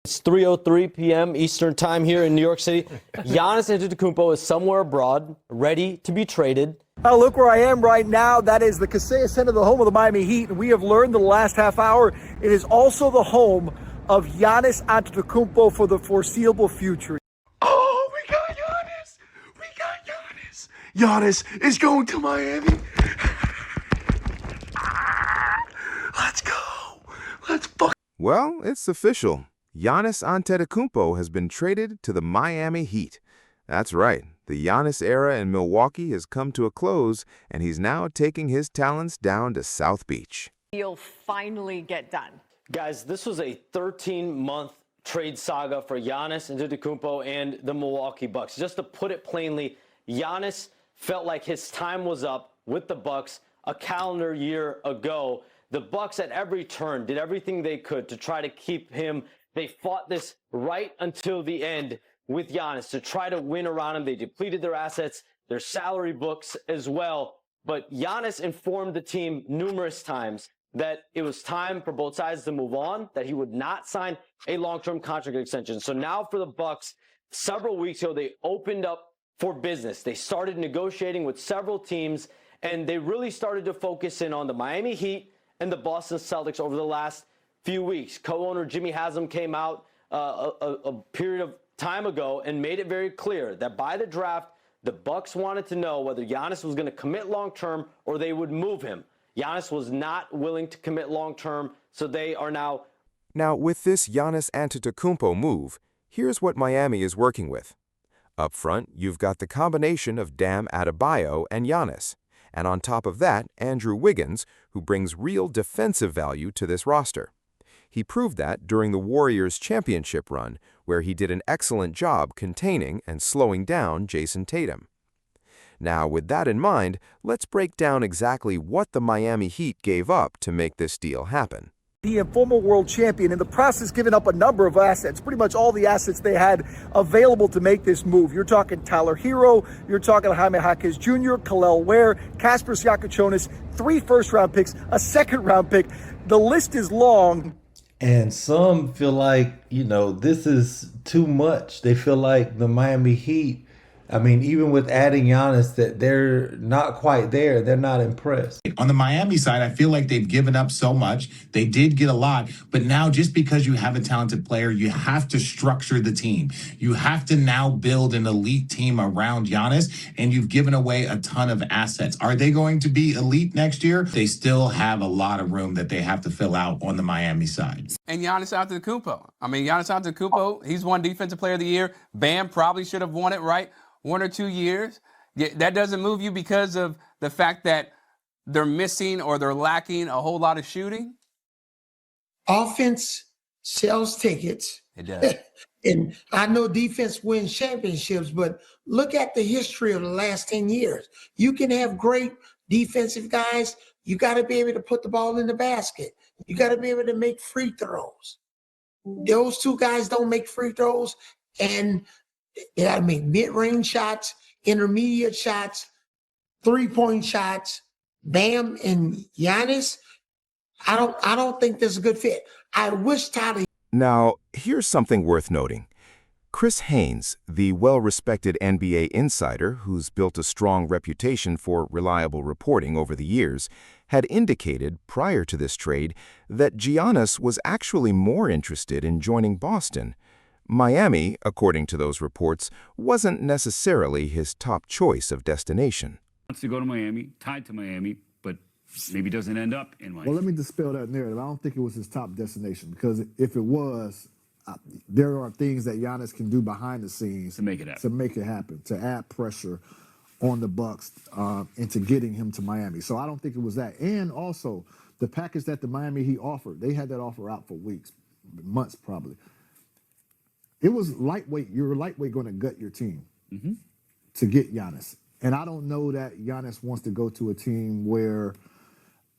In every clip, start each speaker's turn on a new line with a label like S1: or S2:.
S1: It's 3:03 p.m. Eastern time here in New York City. Giannis Antetokounmpo is somewhere abroad, ready to be traded.
S2: Oh, look where I am right now. That is the Kaseya Center, the home of the Miami Heat. And we have learned in the last half hour, it is also the home of Giannis Antetokounmpo for the foreseeable future.
S3: Oh, we got Giannis. We got Giannis. Giannis is going to Miami. Let's go. Let's fuck.
S4: Well, it's official. Giannis Antetokounmpo has been traded to the Miami Heat. That's right. The Giannis era in Milwaukee has come to a close, and he's now taking his talents down to South Beach.
S5: He'll finally get done.
S1: Guys, this was a 13-month trade saga for Giannis Antetokounmpo and the Milwaukee Bucks. Just to put it plainly, Giannis felt like his time was up with the Bucks a calendar year ago. The Bucks at every turn did everything they could to try to keep him. They fought this right until the end with Giannis to try to win around him. They depleted their assets, their salary books as well. But Giannis informed the team numerous times that it was time for both sides to move on, that he would not sign a long-term contract extension. So now for the Bucks, several weeks ago, they opened up for business. They started negotiating with several teams, and they really started to focus in on the Miami Heat and the Boston Celtics over the last few weeks. Co-owner Jimmy Haslam came out a period of time ago and made it very clear that by the draft, the Bucks wanted to know whether Giannis was going to commit long-term or they would move him. Giannis was not willing to commit long-term, so they are now...
S4: Now, with this Giannis Antetokounmpo move, here's what Miami is working with. Up front, you've got the combination of Bam Adebayo and Giannis. And on top of that, Andrew Wiggins, who brings real defensive value to this roster. He proved that during the Warriors' championship run, where he did an excellent job containing and slowing down Jason Tatum. Now, with that in mind, let's break down exactly what the Miami Heat gave up to make this deal happen.
S2: The former world champion, in the process giving up a number of assets, pretty much all the assets they had available to make this move. You're talking Tyler Hero, you're talking Jaime Jaquez Jr., Kel'el Ware, Kasper Siakachonis, 3 first-round picks, a second-round pick. The list is long.
S6: And some feel like, this is too much. They feel like the Miami Heat, even with adding Giannis, that they're not quite there. They're not impressed.
S7: On the Miami side, I feel like they've given up so much. They did get a lot, but now just because you have a talented player, you have to structure the team. You have to now build an elite team around Giannis, and you've given away a ton of assets. Are they going to be elite next year? They still have a lot of room that they have to fill out on the Miami side.
S8: And Giannis Antetokounmpo. Giannis Antetokounmpo, he's won Defensive Player of the Year. Bam probably should have won it, right? 1 or 2 years. That doesn't move you because of the fact that they're missing or they're lacking a whole lot of shooting?
S9: Offense sells tickets.
S8: It does.
S9: And I know defense wins championships, but look at the history of the last 10 years. You can have great defensive guys. You got to be able to put the ball in the basket. You got to be able to make free throws. Those two guys don't make free throws, and they got to make mid-range shots, intermediate shots, three-point shots. Bam and Giannis, I don't think this is a good fit. I wish Tyler.
S4: Now, here's something worth noting. Chris Haynes, the well-respected NBA insider who's built a strong reputation for reliable reporting over the years, had indicated prior to this trade that Giannis was actually more interested in joining Boston. Miami, according to those reports, wasn't necessarily his top choice of destination.
S10: Wants to go to Miami, tied to Miami, but maybe doesn't end up in Miami.
S11: Well, let me dispel that narrative. I don't think it was his top destination, because if it was, there are things that Giannis can do behind the scenes
S10: to make it happen,
S11: to add pressure on the Bucks into getting him to Miami. So I don't think it was that. And also, the package that the Miami Heat offered, they had that offer out for weeks, months probably. It was lightweight. You're lightweight going to gut your team to get Giannis. And I don't know that Giannis wants to go to a team where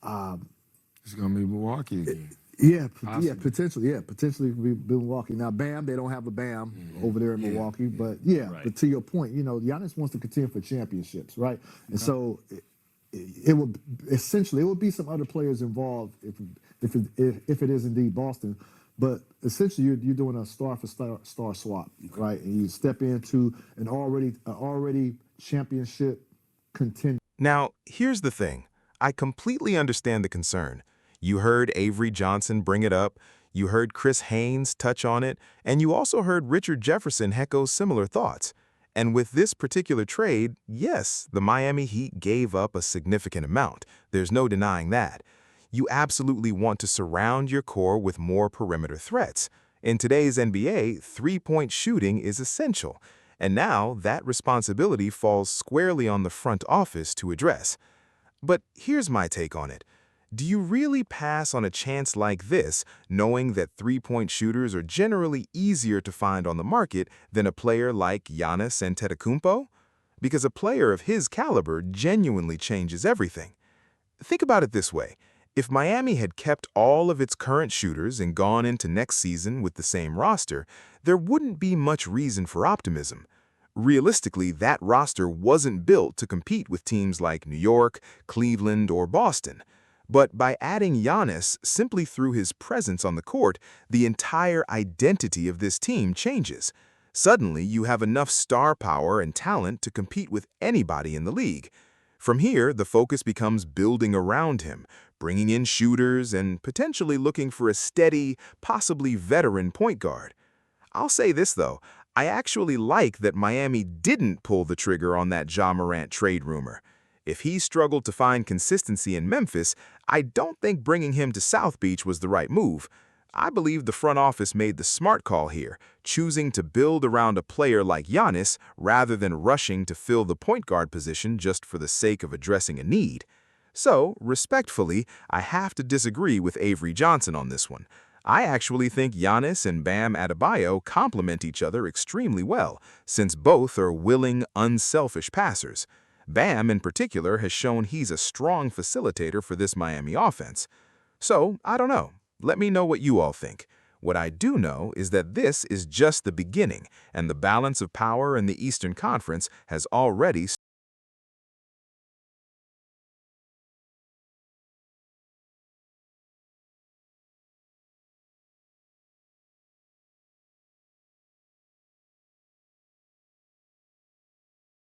S3: it's going to be Milwaukee again.
S11: Potentially be Milwaukee. Now, Bam, they don't have a Bam over there in Milwaukee, but but to your point, Giannis wants to contend for championships, right? And so it would be some other players involved if it is indeed Boston. But essentially, you're doing a star for star swap, right? And you step into an already championship contender.
S4: Now, here's the thing. I completely understand the concern. You heard Avery Johnson bring it up, you heard Chris Haynes touch on it, and you also heard Richard Jefferson echo similar thoughts. And with this particular trade, yes, the Miami Heat gave up a significant amount. There's no denying that. You absolutely want to surround your core with more perimeter threats. In today's NBA, three-point shooting is essential. And now that responsibility falls squarely on the front office to address. But here's my take on it. Do you really pass on a chance like this, knowing that three-point shooters are generally easier to find on the market than a player like Giannis Antetokounmpo? Because a player of his caliber genuinely changes everything. Think about it this way. If Miami had kept all of its current shooters and gone into next season with the same roster, there wouldn't be much reason for optimism. Realistically, that roster wasn't built to compete with teams like New York, Cleveland, or Boston. But by adding Giannis simply through his presence on the court, the entire identity of this team changes. Suddenly, you have enough star power and talent to compete with anybody in the league. From here, the focus becomes building around him, bringing in shooters, and potentially looking for a steady, possibly veteran point guard. I'll say this, though. I actually like that Miami didn't pull the trigger on that Ja Morant trade rumor. If he struggled to find consistency in Memphis, I don't think bringing him to South Beach was the right move. I believe the front office made the smart call here, choosing to build around a player like Giannis rather than rushing to fill the point guard position just for the sake of addressing a need. So, respectfully, I have to disagree with Avery Johnson on this one. I actually think Giannis and Bam Adebayo complement each other extremely well, since both are willing, unselfish passers. Bam, in particular, has shown he's a strong facilitator for this Miami offense. So, I don't know. Let me know what you all think. What I do know is that this is just the beginning, and the balance of power in the Eastern Conference has already